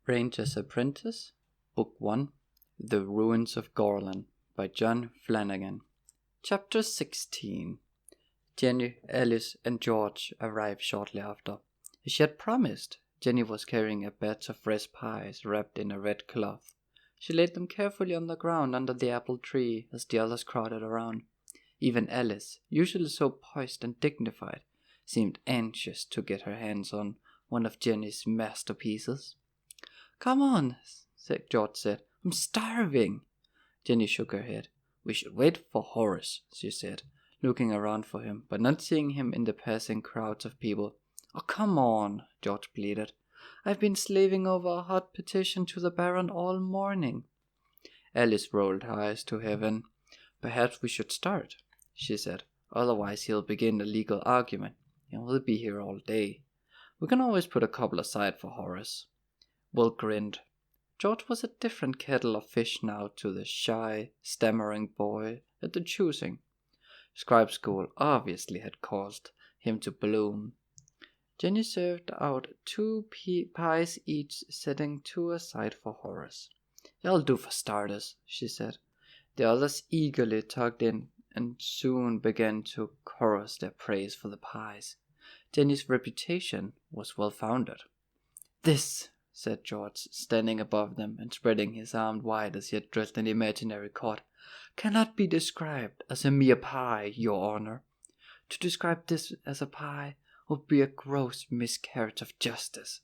Rangersapprentice, Book 1, The Ruins of Gorlan, by John Flanagan. Chapter 16. Jenny, Alice, and George arrived shortly after. As she had promised, Jenny was carrying a batch of fresh pies wrapped in a red cloth. She laid them carefully on the ground under the apple tree as the others crowded around. Even Alice, usually so poised and dignified, seemed anxious to get her hands on one of Jenny's masterpieces. "Come on," George said. "I'm starving." Jenny shook her head. "We should wait for Horace," she said, looking around for him, but not seeing him in the passing crowds of people. "Oh, come on," George pleaded. "I've been slaving over a hot petition to the Baron all morning." Alice rolled her eyes to heaven. "Perhaps we should start," she said. "Otherwise he'll begin a legal argument, and we'll be here all day. We can always put a couple aside for Horace." Will grinned. George was a different kettle of fish now to the shy, stammering boy at the choosing. Scribe school obviously had caused him to bloom. Jenny served out 2 pies each, setting 2 aside for Horace. "That'll do for starters," she said. The others eagerly tugged in and soon began to chorus their praise for the pies. Jenny's reputation was well founded. "This," said George, standing above them and spreading his arm wide as he addressed an imaginary court, "cannot be described as a mere pie, Your Honor. To describe this as a pie would be a gross miscarriage of justice,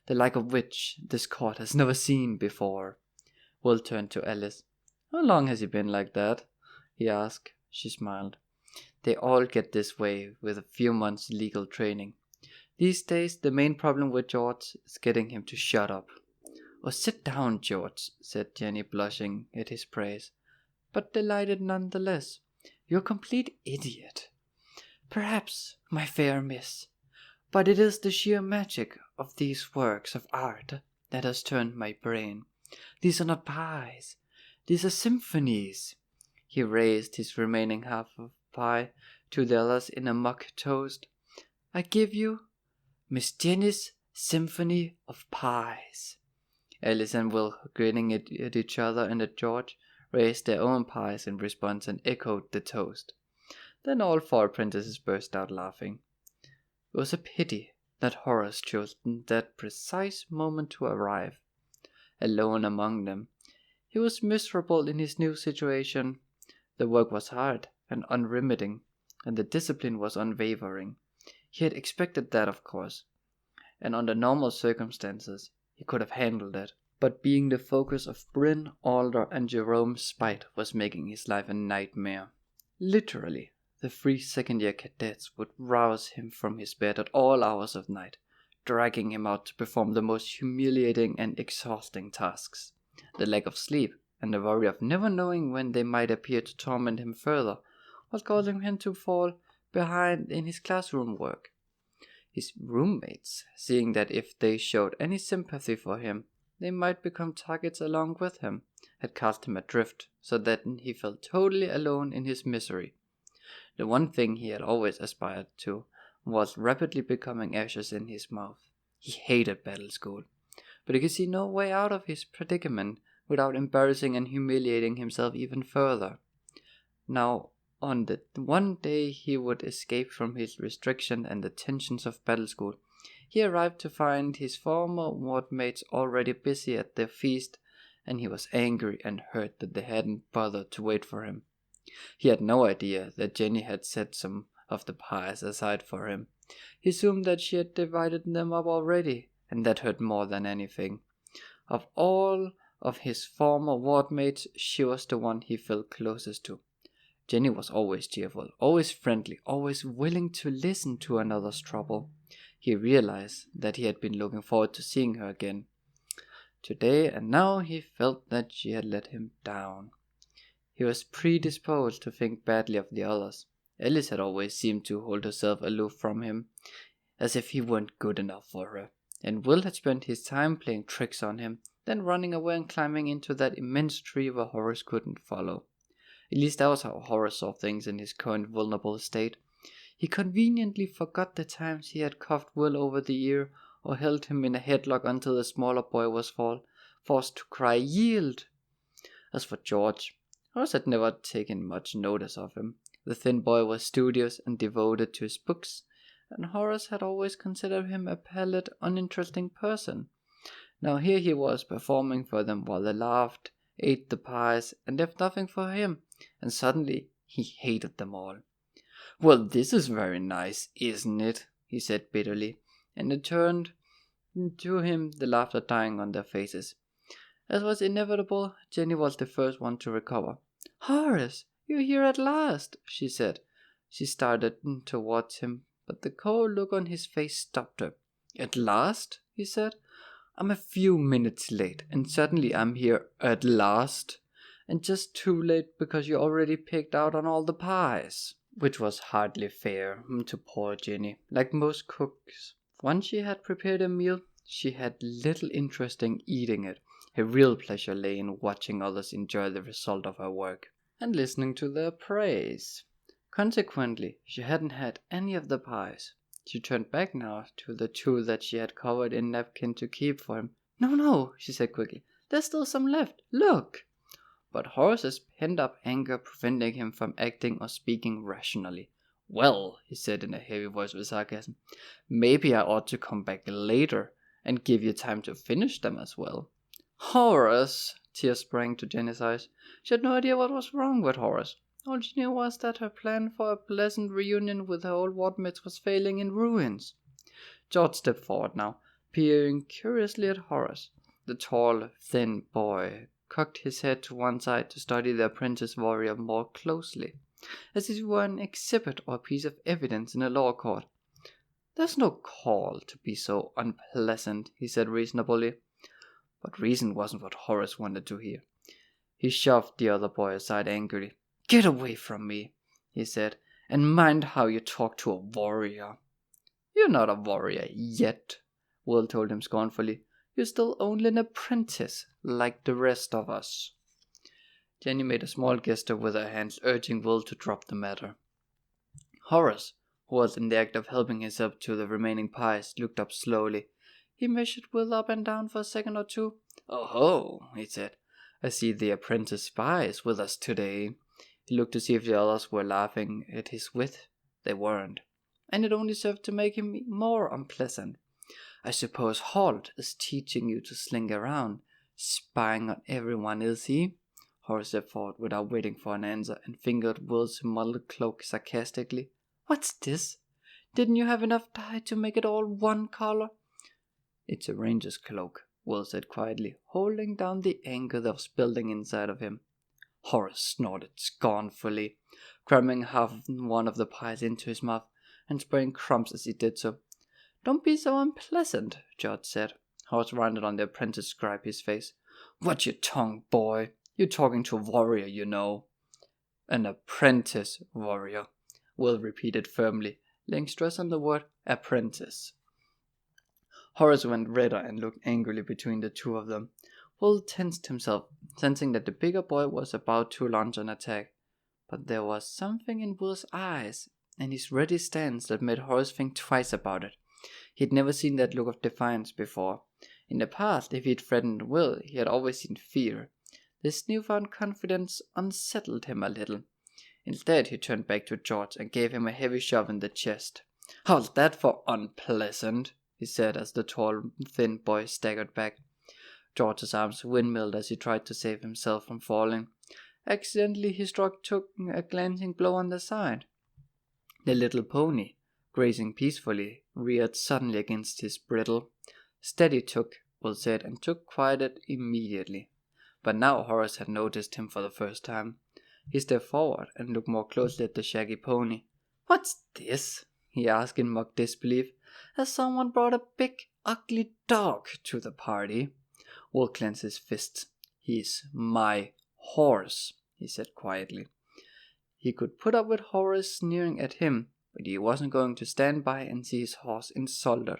the like of which this court has never seen before." Will turned to Alice. "How long has he been like that?" he asked. She smiled. "They all get this way with a few months' legal training. These days, the main problem with George is getting him to shut up." "Oh, sit down, George," said Jenny, blushing at his praise, but delighted nonetheless. "You're a complete idiot." "Perhaps, my fair miss, but it is the sheer magic of these works of art that has turned my brain. These are not pies. These are symphonies." He raised his remaining half of pie to the others in a mock toast. "I give you Miss Jenny's Symphony of Pies." Alice and Will, grinning at each other and at George, raised their own pies in response and echoed the toast. Then all 4 apprentices burst out laughing. It was a pity that Horace chose that precise moment to arrive. Alone among them, he was miserable in his new situation. The work was hard and unremitting, and the discipline was unwavering. He had expected that, of course, and under normal circumstances he could have handled it. But being the focus of Bryn, Alder, and Jerome's spite was making his life a nightmare. Literally, the 3 second-year cadets would rouse him from his bed at all hours of night, dragging him out to perform the most humiliating and exhausting tasks. The lack of sleep and the worry of never knowing when they might appear to torment him further was causing him to fall behind in his classroom work. His roommates, seeing that if they showed any sympathy for him, they might become targets along with him, had cast him adrift so that he felt totally alone in his misery. The one thing he had always aspired to was rapidly becoming ashes in his mouth. He hated battle school, but he could see no way out of his predicament without embarrassing and humiliating himself even further. Now, on the one day he would escape from his restriction and the tensions of battle school, he arrived to find his former ward mates already busy at their feast, and he was angry and hurt that they hadn't bothered to wait for him. He had no idea that Jenny had set some of the pies aside for him. He assumed that she had divided them up already, and that hurt more than anything. Of all of his former ward mates, she was the one he felt closest to. Jenny was always cheerful, always friendly, always willing to listen to another's trouble. He realized that he had been looking forward to seeing her again today, and now he felt that she had let him down. He was predisposed to think badly of the others. Alice had always seemed to hold herself aloof from him, as if he weren't good enough for her, and Will had spent his time playing tricks on him, then running away and climbing into that immense tree where Horace couldn't follow. At least that was how Horace saw things in his current vulnerable state. He conveniently forgot the times he had cuffed Will over the ear, or held him in a headlock until the smaller boy was forced to cry, "Yield!" As for George, Horace had never taken much notice of him. The thin boy was studious and devoted to his books, and Horace had always considered him a pallid, uninteresting person. Now here he was performing for them while they laughed, ate the pies, and left nothing for him, and suddenly he hated them all. "Well, this is very nice, isn't it?" he said bitterly, and it turned to him, the laughter dying on their faces. As was inevitable, Jenny was the first one to recover. "Horace, you're here at last," she said. She started towards him, but the cold look on his face stopped her. "At last?" he said. "I'm a few minutes late, and suddenly I'm here at last, and just too late because you already picked out on all the pies." Which was hardly fair to poor Jenny. Like most cooks, once she had prepared a meal, she had little interest in eating it. Her real pleasure lay in watching others enjoy the result of her work, and listening to their praise. Consequently, she hadn't had any of the pies. She turned back now to the two that she had covered in napkin to keep for him. No, she said quickly. "There's still some left. Look!" But Horace's pent-up anger prevented him from acting or speaking rationally. "Well," he said in a heavy voice with sarcasm, "maybe I ought to come back later and give you time to finish them as well." "Horace!" Tears sprang to Jenny's eyes. She had no idea what was wrong with Horace. All she knew was that her plan for a pleasant reunion with her old wardmates was failing in ruins. George stepped forward now, peering curiously at Horace. The tall, thin boy cocked his head to one side to study the apprentice warrior more closely, as if he were an exhibit or a piece of evidence in a law court. "There's no call to be so unpleasant," he said reasonably. But reason wasn't what Horace wanted to hear. He shoved the other boy aside angrily. "Get away from me," he said, "and mind how you talk to a warrior." "You're not a warrior yet," Will told him scornfully. "You're still only an apprentice, like the rest of us." Jenny made a small gesture with her hands, urging Will to drop the matter. Horace, who was in the act of helping himself to the remaining pies, looked up slowly. He measured Will up and down for a second or two. "Oh-ho," he said. "I see the apprentice spy is with us today." He looked to see if the others were laughing at his wit. They weren't, and it only served to make him more unpleasant. "I suppose Halt is teaching you to slink around, spying on everyone, is he?" Horace stepped forward without waiting for an answer and fingered Will's mottled cloak sarcastically. "What's this? Didn't you have enough dye to make it all one color?" "It's a ranger's cloak," Will said quietly, holding down the anger that was building inside of him. Horace snorted scornfully, cramming half one of the pies into his mouth and spraying crumbs as he did so. "Don't be so unpleasant," George said. Horace rounded on the apprentice to scrape his face. "Watch your tongue, boy. You're talking to a warrior, you know." "An apprentice warrior," Will repeated firmly, laying stress on the word apprentice. Horace went redder and looked angrily between the two of them. Will tensed himself, sensing that the bigger boy was about to launch an attack. But there was something in Will's eyes and his ready stance that made Horace think twice about it. He'd never seen that look of defiance before. In the past, if he'd threatened Will, he had always seen fear. This newfound confidence unsettled him a little. Instead, he turned back to George and gave him a heavy shove in the chest. "How's that for unpleasant?" he said as the tall, thin boy staggered back. George's arms windmilled as he tried to save himself from falling. Accidentally, he took a glancing blow on the side. The little pony, grazing peacefully, reared suddenly against his bridle. "Steady, Took," Will said, and Took quieted immediately. But now Horace had noticed him for the first time. He stepped forward and looked more closely at the shaggy pony. "What's this?" he asked in mock disbelief. "Has someone brought a big, ugly dog to the party?" Will clenched his fists. "He's my horse," he said quietly. He could put up with Horace sneering at him, but he wasn't going to stand by and see his horse insulted.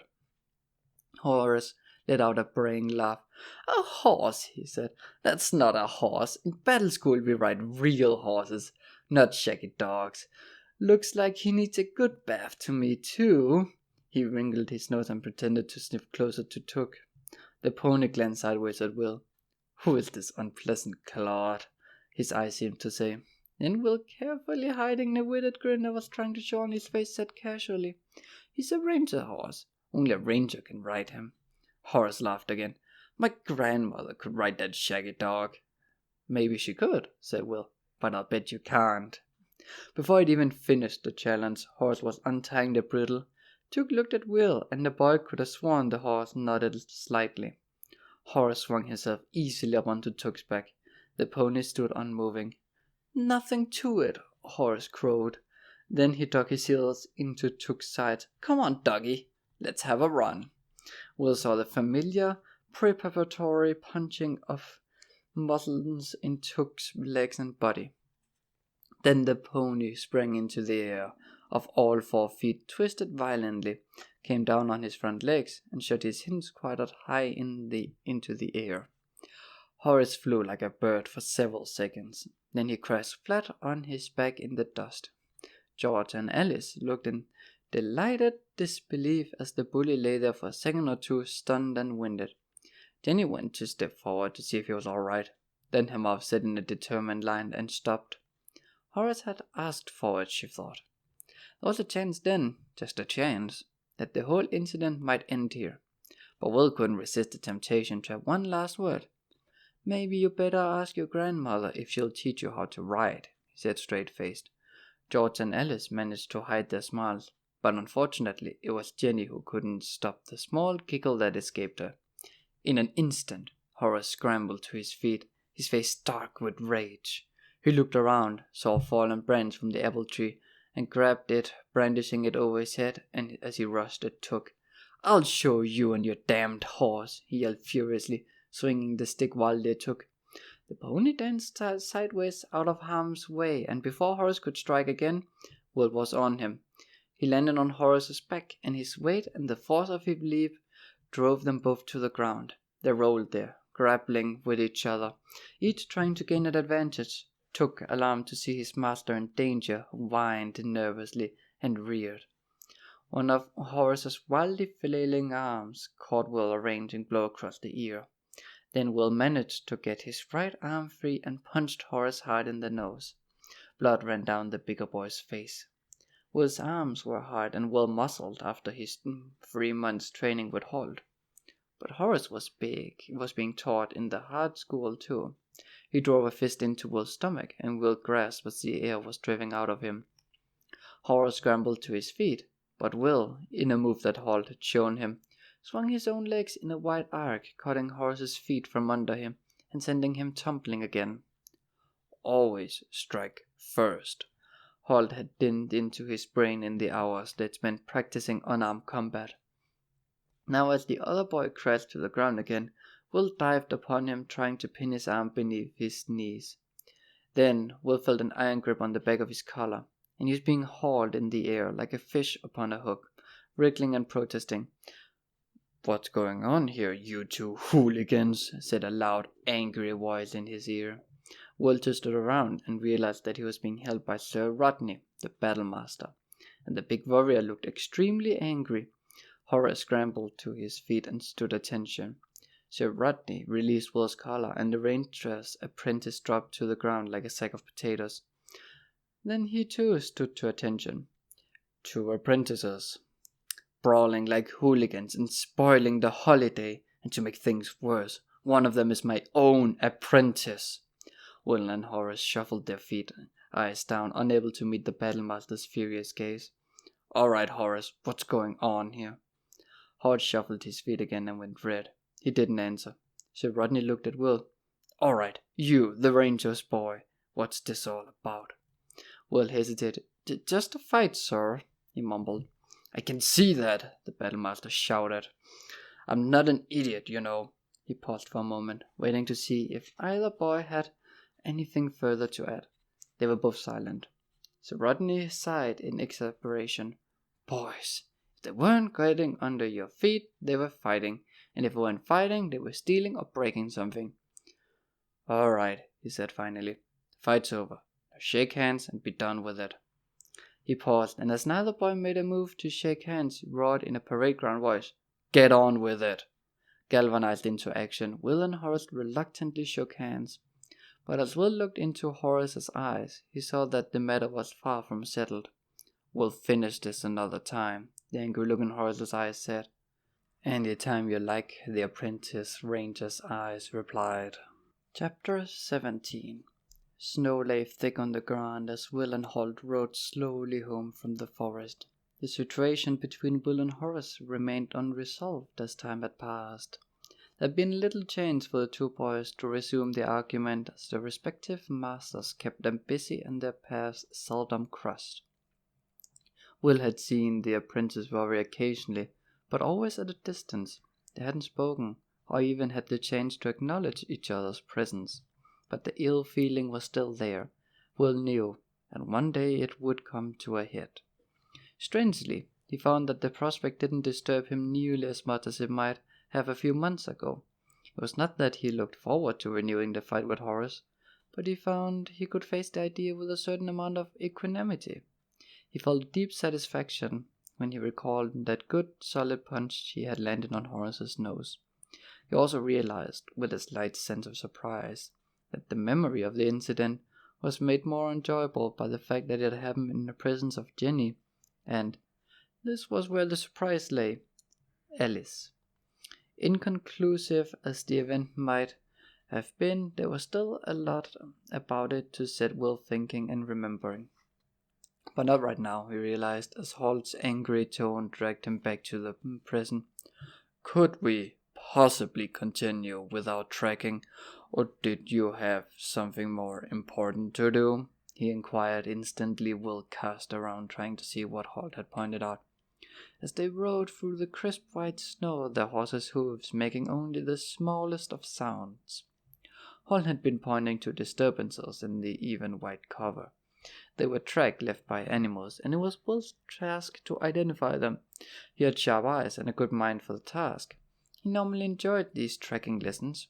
Horace let out a braying laugh. "A horse," he said. "That's not a horse. In battle school we ride real horses, not shaggy dogs. Looks like he needs a good bath to me too." He wrinkled his nose and pretended to sniff closer to Took. The pony glanced sideways at Will. "Who is this unpleasant clod?" his eyes seemed to say. Then Will, carefully hiding the withered grin that was trying to show on his face, said casually, "He's a ranger horse. Only a ranger can ride him." Horace laughed again. "My grandmother could ride that shaggy dog." "Maybe she could," said Will, "but I'll bet you can't." Before he'd even finished the challenge, Horace was untying the bridle. Took looked at Will, and the boy could have sworn the horse nodded slightly. Horace swung himself easily up onto Took's back. The pony stood unmoving. "Nothing to it," Horace crowed. Then he dug his heels into Took's sides. "Come on, doggy, let's have a run." Will saw the familiar preparatory punching of muscles in Took's legs and body. Then the pony sprang into the air, off all 4 feet, twisted violently, came down on his front legs, and shot his hinds quite up high into the air. Horace flew like a bird for several seconds. Then he crashed flat on his back in the dust. George and Alice looked in delighted disbelief as the bully lay there for a second or two, stunned and winded. Jenny went to step forward to see if he was all right. Then her mouth set in a determined line and stopped. Horace had asked for it, she thought. There was a chance then, just a chance, that the whole incident might end here. But Will couldn't resist the temptation to have one last word. "Maybe you better ask your grandmother if she'll teach you how to ride," he said straight-faced. George and Alice managed to hide their smiles, but unfortunately it was Jenny who couldn't stop the small giggle that escaped her. In an instant, Horace scrambled to his feet, his face dark with rage. He looked around, saw a fallen branch from the apple tree, and grabbed it, brandishing it over his head, and as he rushed at Took. "I'll show you and your damned horse," he yelled furiously, swinging the stick wildly at Took. The pony danced sideways out of harm's way, and before Horace could strike again, Will was on him. He landed on Horace's back, and his weight and the force of his leap drove them both to the ground. They rolled there, grappling with each other, each trying to gain an advantage. Took, alarmed to see his master in danger, whined nervously and reared. One of Horace's wildly flailing arms caught Will a ranging blow across the ear. Then Will managed to get his right arm free and punched Horace hard in the nose. Blood ran down the bigger boy's face. Will's arms were hard and well muscled after his 3 months training with Halt. But Horace was big. He was being taught in the hard school too. He drove a fist into Will's stomach, and Will grasped as the air was driven out of him. Horace scrambled to his feet, but Will, in a move that Halt had shown him, swung his own legs in a wide arc, cutting Horace's feet from under him and sending him tumbling again. "Always strike first," Halt had dinned into his brain in the hours they'd spent practicing unarmed combat. Now as the other boy crashed to the ground again, Will dived upon him, trying to pin his arm beneath his knees. Then Will felt an iron grip on the back of his collar, and he was being hauled in the air like a fish upon a hook, wriggling and protesting. "What's going on here, you two hooligans?" said a loud, angry voice in his ear. Will twisted around and realized that he was being held by Sir Rodney, the battlemaster, and the big warrior looked extremely angry. Horace scrambled to his feet and stood attention. Sir Rodney released Will's collar, and the Rangersapprentice dropped to the ground like a sack of potatoes. Then he too stood to attention. 2 apprentices, brawling like hooligans and spoiling the holiday, and to make things worse, one of them is my own apprentice. Will and Horace shuffled their feet, eyes down, unable to meet the battlemaster's furious gaze. "All right, Horace, what's going on here?" Horace shuffled his feet again and went red. He didn't answer. Sir Rodney looked at Will. "All right, you, the ranger's boy, what's this all about?" Will hesitated. "Just a fight, sir," he mumbled. "I can see that," the battlemaster shouted. "I'm not an idiot, you know." He paused for a moment, waiting to see if either boy had anything further to add. They were both silent. Sir Rodney sighed in exasperation. "Boys, if they weren't getting under your feet, they were fighting, and if they weren't fighting, they were stealing or breaking something." "All right," he said finally. "The fight's over. Now shake hands and be done with it." He paused, and as neither boy made a move to shake hands, he roared in a parade ground voice, "Get on with it!" Galvanized into action, Will and Horace reluctantly shook hands. But as Will looked into Horace's eyes, he saw that the matter was far from settled. "We'll finish this another time," the angry look in Horace's eyes said. "Any time you like," the apprentice ranger's eyes replied. Chapter 17. Snow lay thick on the ground as Will and Halt rode slowly home from the forest. The situation between Will and Horace remained unresolved as time had passed. There had been little chance for the two boys to resume their argument as their respective masters kept them busy and their paths seldom crossed. Will had seen the apprentice very occasionally, but always at a distance. They hadn't spoken, or even had the chance to acknowledge each other's presence. But the ill feeling was still there, Will knew, and one day it would come to a head. Strangely, he found that the prospect didn't disturb him nearly as much as it might have a few months ago. It was not that he looked forward to renewing the fight with Horace, but he found he could face the idea with a certain amount of equanimity. He felt deep satisfaction when he recalled that good solid punch he had landed on Horace's nose. He also realized, with a slight sense of surprise, that the memory of the incident was made more enjoyable by the fact that it had happened in the presence of Jenny, and this was where the surprise lay, Alice. Inconclusive as the event might have been, there was still a lot about it to set Will thinking and remembering. But not right now, he realized, as Halt's angry tone dragged him back to the present. "Could we possibly continue without tracking, or did you have something more important to do?" he inquired. Instantly, Will cast around, trying to see what Halt had pointed out. As they rode through the crisp white snow, their horses' hooves making only the smallest of sounds. Halt had been pointing to disturbances in the even white cover. They were tracks left by animals, and it was Will's task to identify them. He had sharp eyes and a good mind for the task. He normally enjoyed these tracking lessons,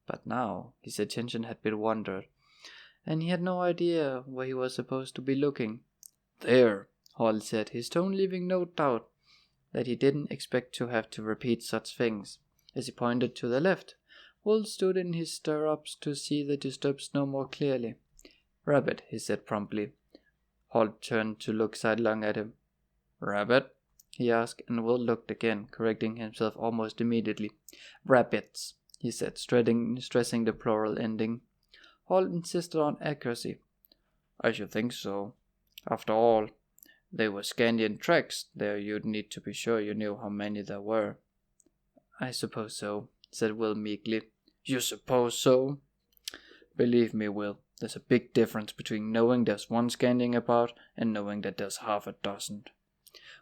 but now his attention had been wandered, and he had no idea where he was supposed to be looking. "There," Halt said, his tone leaving no doubt that he didn't expect to have to repeat such things. As he pointed to the left, Will stood in his stirrups to see the disturbed snow more clearly. "Rabbit," he said promptly. Halt turned to look sidelong at him. "Rabbit?" he asked, and Will looked again, correcting himself almost immediately. "Rabbits," he said, stressing the plural ending. Halt insisted on accuracy. "I should think so. After all, they were Scandian tracks. There you'd need to be sure you knew how many there were." "I suppose so," said Will meekly. "You suppose so?" "Believe me, Will, there's a big difference between knowing there's one Scandian about and knowing that there's half a dozen."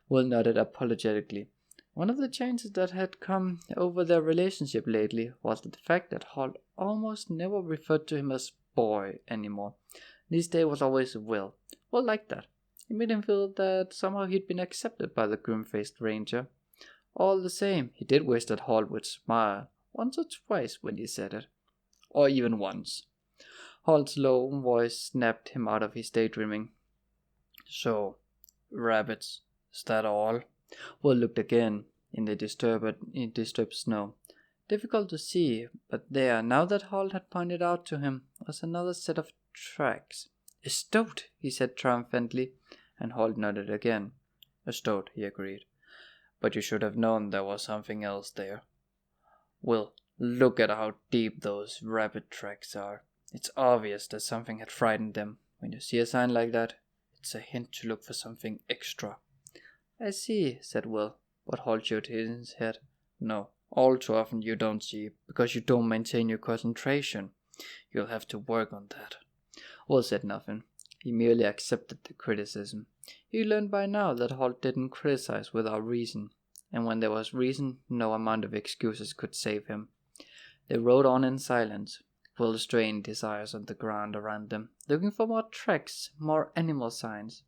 Will nodded apologetically. One of the changes that had come over their relationship lately was the fact that Halt almost never referred to him as boy anymore. These days was always Will. Will liked that. It made him feel that somehow he'd been accepted by the grim-faced ranger. All the same, he did wish that Halt would smile once or twice when he said it. Or even once. Halt's low voice snapped him out of his daydreaming. "So, rabbits, is that all?" Will looked again in the disturbed snow. Difficult to see, but there, now that Halt had pointed out to him, was another set of tracks. "A stoat," he said triumphantly, and Halt nodded again. "A stoat," he agreed. "But you should have known there was something else there. Will, look at how deep those rabbit tracks are. It's obvious that something had frightened them. When you see a sign like that, it's a hint to look for something extra." "I see," said Will, but Halt shook his head. "No, all too often you don't see, because you don't maintain your concentration. You'll have to work on that." Will said nothing. He merely accepted the criticism. He learned by now that Halt didn't criticize without reason, and when there was reason, no amount of excuses could save him. They rode on in silence. Will strained his eyes on the ground around them, looking for more tracks, more animal signs.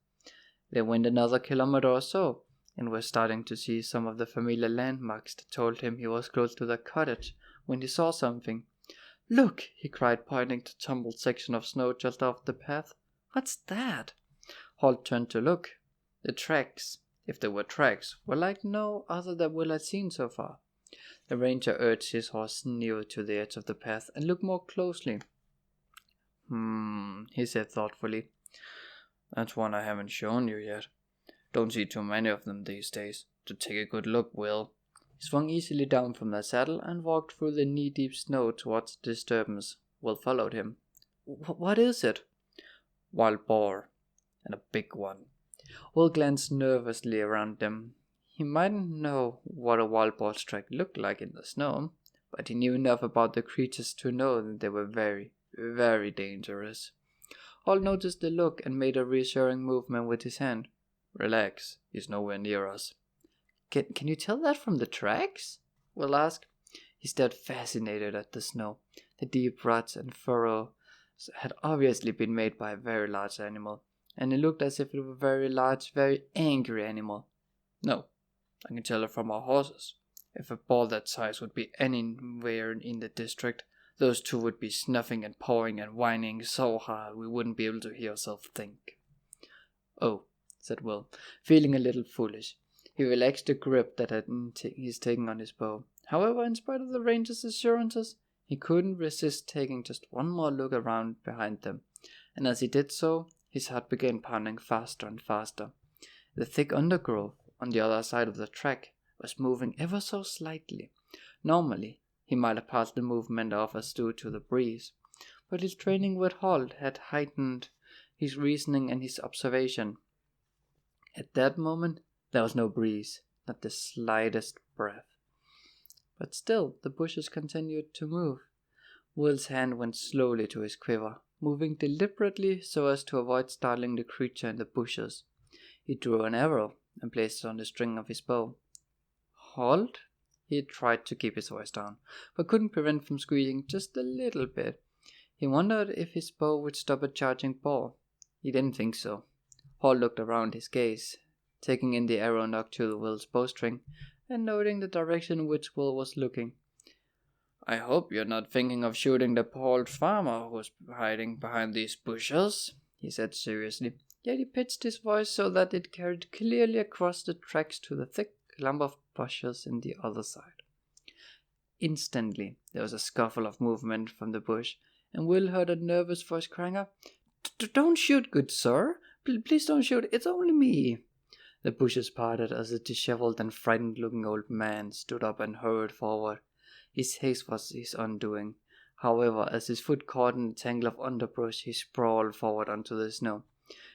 They went another kilometer or so, and were starting to see some of the familiar landmarks that told him he was close to the cottage, when he saw something. "Look!" he cried, pointing to a tumbled section of snow just off the path. "What's that?" Halt turned to look, The tracks, if there were tracks, were like no other that Will had seen so far. The ranger urged his horse nearer to the edge of the path and looked more closely. He said thoughtfully. That's one I haven't shown you yet. Don't see too many of them these days. To take a good look, Will. He swung easily down from the saddle and walked through the knee-deep snow towards the disturbance. Will followed him. What is it? Wild boar. And a big one. Will glanced nervously around them. He mightn't know what a wild boar's track looked like in the snow, but he knew enough about the creatures to know that they were very, very dangerous. Hall noticed the look and made a reassuring movement with his hand. Relax, he's nowhere near us. Can you tell that from the tracks? Will asked. He stared fascinated at the snow. The deep ruts and furrows had obviously been made by a very large animal, and it looked as if it were a very large, very angry animal. No, I can tell it from our horses. If a boar that size would be anywhere in the district, those two would be snuffing and pawing and whining so hard we wouldn't be able to hear ourselves think. Oh, said Will, feeling a little foolish. He relaxed the grip that he's taking on his bow. However, in spite of the ranger's assurances, he couldn't resist taking just one more look around behind them, and as he did so, his heart began pounding faster and faster. The thick undergrowth on the other side of the track was moving ever so slightly. Normally, he might have passed the movement off as due to the breeze, but his training with Halt had heightened his reasoning and his observation. At that moment, there was no breeze, not the slightest breath. But still, the bushes continued to move. Will's hand went slowly to his quiver, moving deliberately so as to avoid startling the creature in the bushes. He drew an arrow and placed it on the string of his bow. Halt? He tried to keep his voice down, but couldn't prevent from squealing just a little bit. He wondered if his bow would stop a charging boar. He didn't think so. Halt looked around, his gaze taking in the arrow knocked to Will's bowstring, and noting the direction in which Will was looking. I hope you're not thinking of shooting the poor old farmer who's hiding behind these bushes, he said seriously, yet he pitched his voice so that it carried clearly across the tracks to the thick clump of bushes in the other side. Instantly, there was a scuffle of movement from the bush, and Will heard a nervous voice crying out, Don't shoot, good sir! Please don't shoot, it's only me! The bushes parted as a disheveled and frightened-looking old man stood up and hurried forward. His haste was his undoing. However, as his foot caught in a tangle of underbrush, he sprawled forward onto the snow.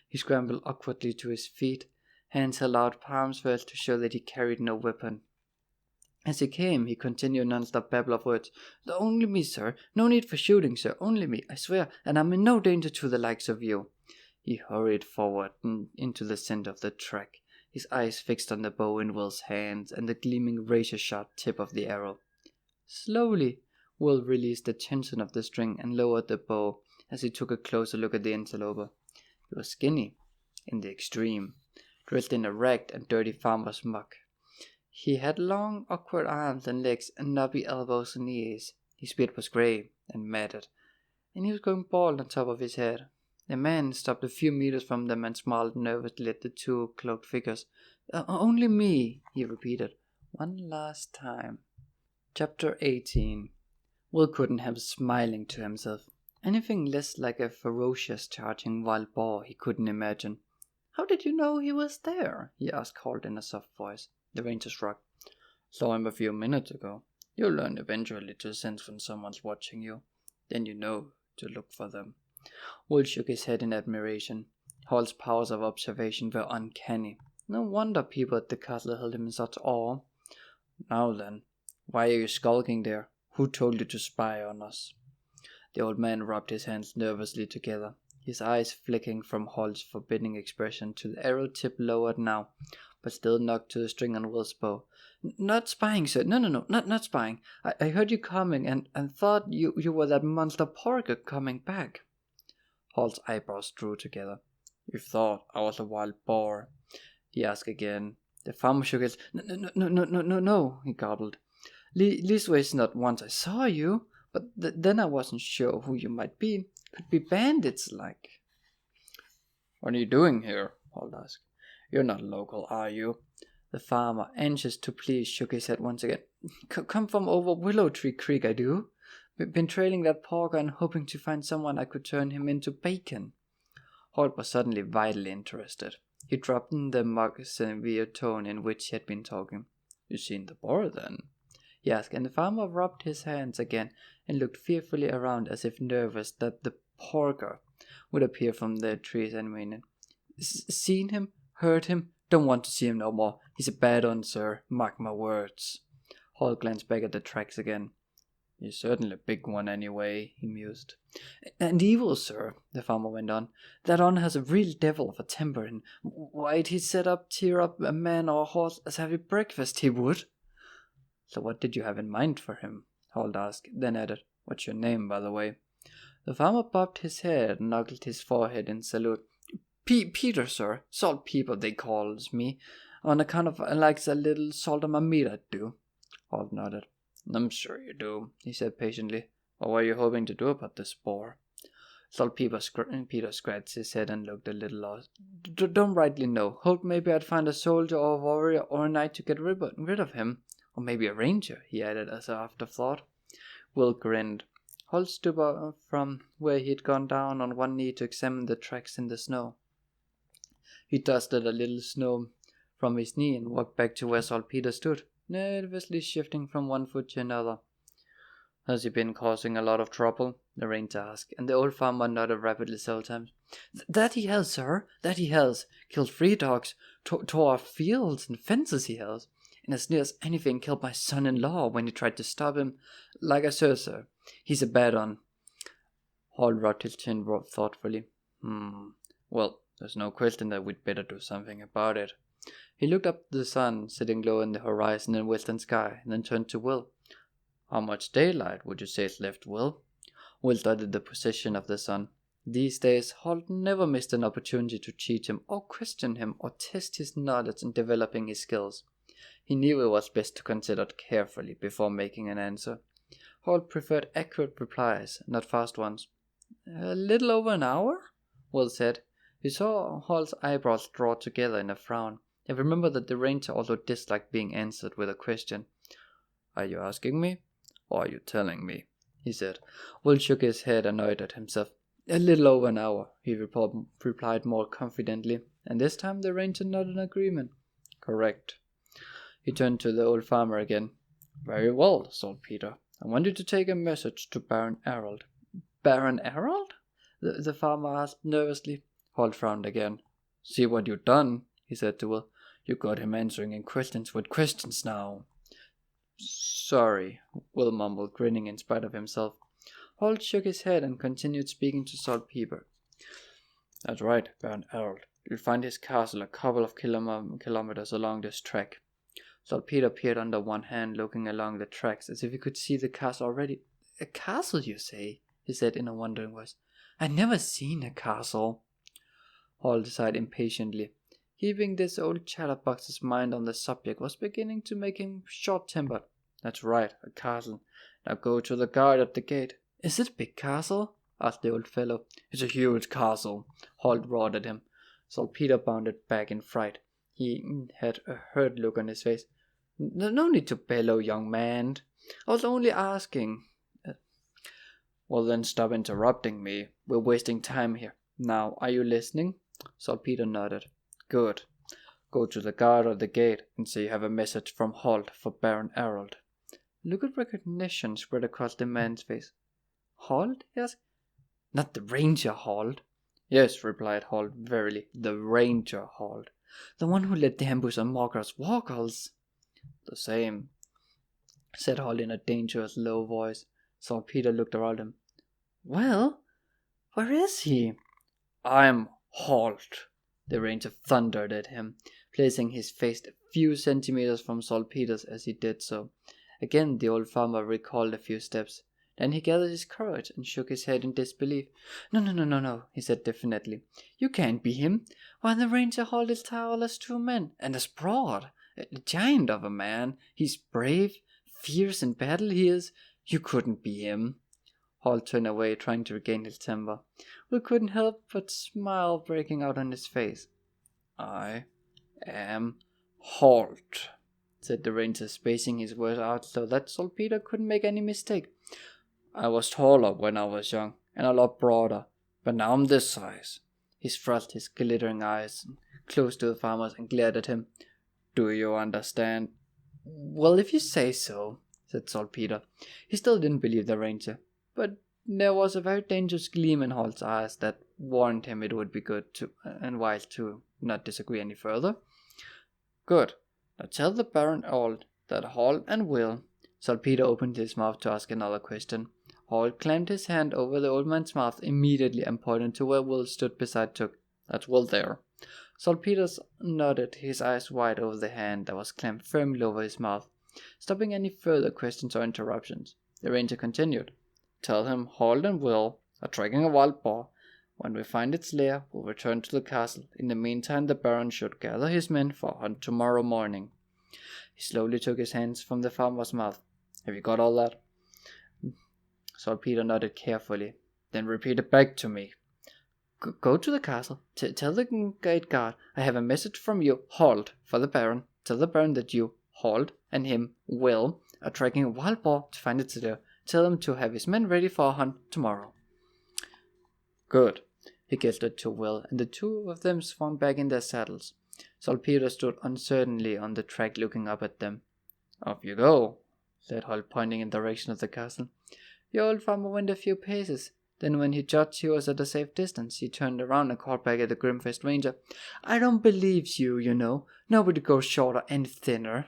He scrambled awkwardly to his feet, hands held out, palms raised to show that he carried no weapon. As he came, he continued non-stop babble of words. Only me, sir. No need for shooting, sir. Only me, I swear, and I'm in no danger to the likes of you. He hurried forward into the center of the track, his eyes fixed on the bow in Will's hands and the gleaming razor-sharp tip of the arrow. Slowly, Will released the tension of the string and lowered the bow as he took a closer look at the interloper. He was skinny, in the extreme, dressed in a ragged and dirty farmer's muck. He had long, awkward arms and legs and knobby elbows and knees. His beard was grey and matted, and he was going bald on top of his head. The man stopped a few meters from them and smiled nervously at the two cloaked figures. Only me, he repeated, one last time. Chapter 18. Will couldn't help smiling to himself. Anything less like a ferocious charging wild boar he couldn't imagine. How did you know he was there? He asked Halt in a soft voice. The ranger shrugged. Saw him a few minutes ago. You'll learn eventually to sense when someone's watching you. Then you know to look for them. Will shook his head in admiration. Halt's powers of observation were uncanny. No wonder people at the castle held him in such awe. Now then, why are you skulking there? Who told you to spy on us? The old man rubbed his hands nervously together, his eyes flicking from Halt's forbidding expression to the arrow tip lowered now, but still knocked to the string on Will's bow. Not spying, sir. No, not spying. I heard you coming and thought you were that monster porker coming back. Halt's eyebrows drew together. You thought I was a wild boar? He asked again. The farmer shook his. No, he gobbled. Leastways not once I saw you, but then I wasn't sure who you might be. Could be bandits like. What are you doing here? Halt asked. You're not local, are you? The farmer, anxious to please, shook his head once again. Come from over Willow Tree Creek, I do. Been trailing that porker and hoping to find someone I could turn him into bacon. Holt was suddenly vitally interested. He dropped in the mock severe tone in which he had been talking. You seen the boar, then? He asked, and the farmer rubbed his hands again and looked fearfully around as if nervous that the porker would appear from the trees and meaning. Seen him? Heard him? Don't want to see him no more. He's a bad un, sir. Mark my words. Holt glanced back at the tracks again. He's certainly a big one anyway, he mused. And evil, sir, the farmer went on. That un has a real devil of a temper, and why'd he tear up a man or a horse as having breakfast, he would. So what did you have in mind for him? Holt asked, then added, What's your name, by the way? The farmer bobbed his head and knuckled his forehead in salute. Peter, sir. Saltpeter, they calls me. On account of I likes a little salt on my meat, I do. Holt nodded. I'm sure you do, he said patiently. What were you hoping to do about this boar? Peter scratched his head and looked a little lost. Don't rightly know. Hoped maybe I'd find a soldier or a warrior or a knight to get rid of him. Or maybe a ranger, he added as an afterthought. Will grinned. Holt stood up from where he'd gone down on one knee to examine the tracks in the snow. He dusted a little snow from his knee and walked back to where Saltpeter stood, nervously shifting from one foot to another. Has he been causing a lot of trouble? The ranger asked, and the old farmer nodded rapidly several times. That he has, sir, that he has. Killed 3 dogs, tore off fields and fences he has, and as near as anything killed my son-in-law when he tried to stop him. Like I said, sir, he's a bad un. Holt rubbed his chin thoughtfully. Well, there's no question that we'd better do something about it. He looked up at the sun sitting low in the horizon and western sky, and then turned to Will. How much daylight would you say is left, Will? Will studied the position of the sun. These days, Holt never missed an opportunity to cheat him, or question him, or test his knowledge in developing his skills. He knew it was best to consider carefully before making an answer. Holt preferred accurate replies, not fast ones. A little over an hour? Will said. He saw Holt's eyebrows draw together in a frown, and remembered that the ranger also disliked being answered with a question. Are you asking me, or are you telling me? He said. Will shook his head, annoyed at himself. A little over an hour, he replied more confidently, and this time the ranger nodded in agreement. Correct. He turned to the old farmer again. Very well, Saltpeter. I want you to take a message to Baron Harold. Baron Harold? The farmer asked nervously. Holt frowned again. See what you've done, he said to Will. You got him answering in questions with questions now. Sorry, Will mumbled, grinning in spite of himself. Holt shook his head and continued speaking to Saltpeter. That's right, Baron Harold. You'll find his castle a couple of kilometers along this track. Saltpeter peered under one hand, looking along the tracks as if he could see the castle already. A castle, you say? He said in a wondering voice. I've never seen a castle. Holt sighed impatiently. Heaving this old chatterbox's mind on the subject was beginning to make him short-tempered. That's right, a castle. Now go to the guard at the gate. Is it a big castle? Asked the old fellow. It's a huge castle. Holt roared at him. Saltpeter bounded back in fright. He had a hurt look on his face. No need to bellow, young man. I was only asking. Well, then stop interrupting me. We're wasting time here. Now, are you listening? Saltpeter nodded. Good. Go to the guard at the gate and say you have a message from Holt for Baron Harold. Look at recognition spread across the man's face. Holt? He asked. Not the Ranger Holt. Yes, replied Holt, verily, the Ranger Holt. The one who led the ambush on Morgar's walkers. The same, said Holt in a dangerous low voice. Saltpeter looked around him. Well, where is he? I'm Holt, the ranger thundered at him, placing his face a few centimeters from Saltpeter's as he did so. Again the old farmer recalled a few steps. Then he gathered his courage and shook his head in disbelief. No, he said definitely. You can't be him. Why, the Ranger Holt is tall as 2 men, and as broad. A giant of a man. He's brave, fierce in battle, he is. You couldn't be him. Holt turned away, trying to regain his temper. Will couldn't help but smile breaking out on his face. Halt, said the ranger, spacing his words out so that Saltpeter couldn't make any mistake. I was taller when I was young, and a lot broader, but now I'm this size. He thrust his glittering eyes close to the farmer's and glared at him. Do you understand? Well, if you say so, said Saltpeter. He still didn't believe the ranger, but there was a very dangerous gleam in Halt's eyes that warned him it would be good to and wise to not disagree any further. Good. Now tell the Baron Halt that Halt and Will. Saltpeter opened his mouth to ask another question. Halt clamped his hand over the old man's mouth immediately and pointed to where Will stood beside Took. That's Will there. Saltpeter nodded, his eyes wide over the hand that was clamped firmly over his mouth, stopping any further questions or interruptions. The ranger continued. Tell him Halt and Will are tracking a wild boar. When we find its lair, we'll return to the castle. In the meantime, the Baron should gather his men for a hunt tomorrow morning. He slowly took his hands from the farmer's mouth. Have you got all that? Saltpeter nodded carefully. Then repeat it back to me. Go to the castle. Tell the gate guard I have a message from you, Halt, for the Baron. Tell the Baron that you, Halt, and him, Will, are tracking a wild boar to find its lair. Tell him to have his men ready for a hunt tomorrow. Good. He gestured to Will, and the two of them swung back in their saddles. Saltpeter stood uncertainly on the track looking up at them. Off you go, said Halt, pointing in the direction of the castle. The old farmer went a few paces. Then when he judged he was at a safe distance, he turned around and called back at the grim-faced ranger. I don't believe you, you know. Nobody goes shorter and thinner.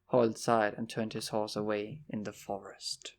Halt sighed and turned his horse away in the forest.